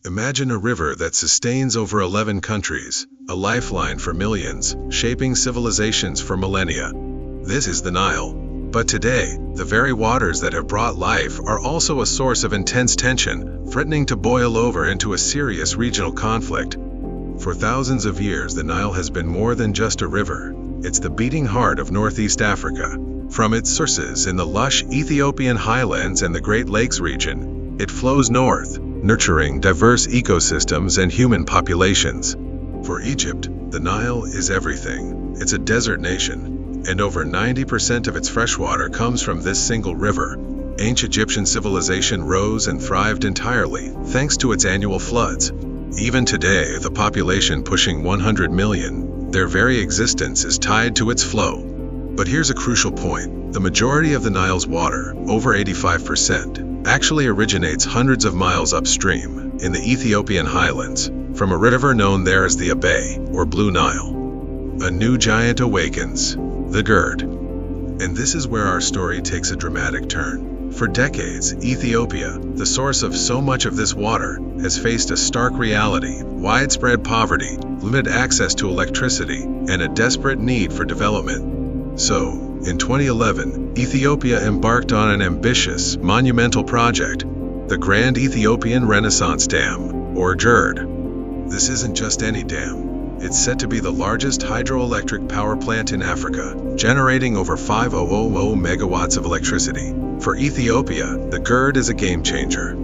Imagine a river that sustains over 11 countries, a lifeline for millions, shaping civilizations for millennia. This is the Nile. But today, the very waters that have brought life are also a source of intense tension, threatening to boil over into a serious regional conflict. For thousands of years, the Nile has been more than just a river. It's the beating heart of Northeast Africa. From its sources in the lush Ethiopian highlands and the Great Lakes region, it flows north, nurturing diverse ecosystems and human populations. For Egypt, the Nile is everything. It's a desert nation, and over 90% of its freshwater comes from this single river. Ancient Egyptian civilization rose and thrived entirely thanks to its annual floods. Even today, the population pushing 100 million, their very existence is tied to its flow. But here's a crucial point. The majority of the Nile's water, over 85%, actually originates hundreds of miles upstream, in the Ethiopian highlands, from a river known there as the Abay, or Blue Nile. A new giant awakens, the GERD. And this is where our story takes a dramatic turn. For decades, Ethiopia, the source of so much of this water, has faced a stark reality: widespread poverty, limited access to electricity, and a desperate need for development. So, in 2011, Ethiopia embarked on an ambitious, monumental project, the Grand Ethiopian Renaissance Dam, or GERD. This isn't just any dam. It's set to be the largest hydroelectric power plant in Africa, generating over 5,000 megawatts of electricity. For Ethiopia, the GERD is a game changer.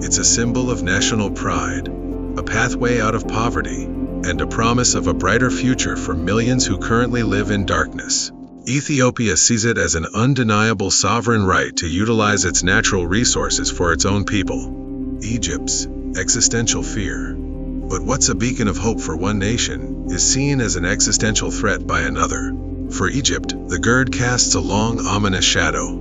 It's a symbol of national pride, a pathway out of poverty, and a promise of a brighter future for millions who currently live in darkness. Ethiopia sees it as an undeniable sovereign right to utilize its natural resources for its own people. Egypt's existential fear. But what's a beacon of hope for one nation is seen as an existential threat by another. For Egypt, the GERD casts a long, ominous shadow.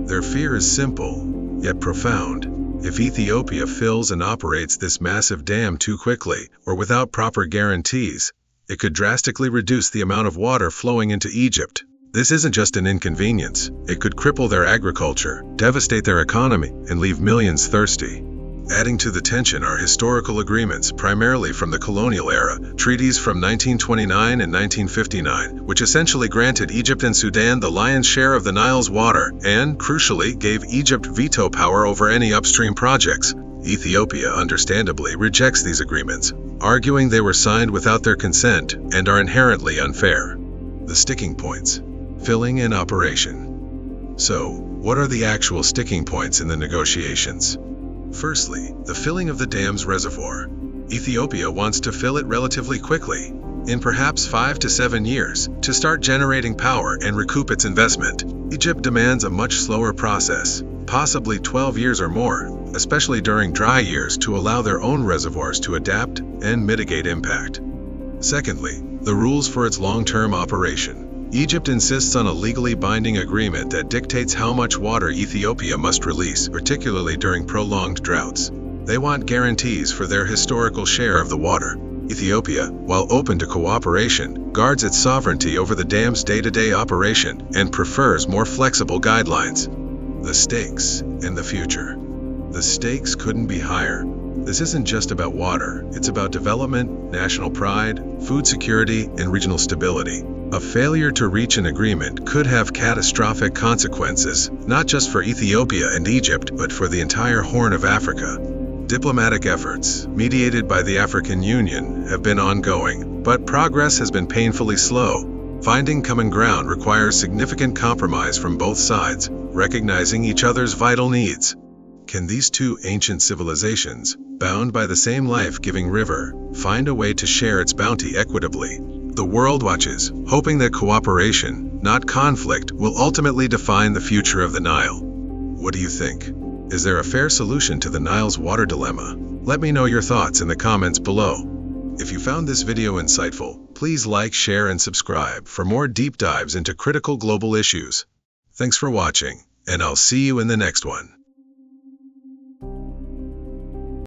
Their fear is simple, yet profound. If Ethiopia fills and operates this massive dam too quickly, or without proper guarantees, it could drastically reduce the amount of water flowing into Egypt. This isn't just an inconvenience. It could cripple their agriculture, devastate their economy, and leave millions thirsty. Adding to the tension are historical agreements, primarily from the colonial era, treaties from 1929 and 1959, which essentially granted Egypt and Sudan the lion's share of the Nile's water and, crucially, gave Egypt veto power over any upstream projects. Ethiopia, understandably, rejects these agreements, arguing they were signed without their consent and are inherently unfair. The sticking points: filling and operation. So, what are the actual sticking points in the negotiations? Firstly, the filling of the dam's reservoir. Ethiopia wants to fill it relatively quickly, in perhaps 5 to 7 years, to start generating power and recoup its investment. Egypt demands a much slower process, possibly 12 years or more, especially during dry years, to allow their own reservoirs to adapt and mitigate impact. Secondly, the rules for its long-term operation. Egypt insists on a legally binding agreement that dictates how much water Ethiopia must release, particularly during prolonged droughts. They want guarantees for their historical share of the water. Ethiopia, while open to cooperation, guards its sovereignty over the dam's day-to-day operation and prefers more flexible guidelines. The stakes and the future. The stakes couldn't be higher. This isn't just about water, it's about development, national pride, food security, and regional stability. A failure to reach an agreement could have catastrophic consequences, not just for Ethiopia and Egypt, but for the entire Horn of Africa. Diplomatic efforts, mediated by the African Union, have been ongoing, but progress has been painfully slow. Finding common ground requires significant compromise from both sides, recognizing each other's vital needs. Can these two ancient civilizations, bound by the same life-giving river, find a way to share its bounty equitably? The world watches, hoping that cooperation, not conflict, will ultimately define the future of the Nile. What do you think? Is there a fair solution to the Nile's water dilemma? Let me know your thoughts in the comments below. If you found this video insightful, please like, share, and subscribe for more deep dives into critical global issues. Thanks for watching, and I'll see you in the next one.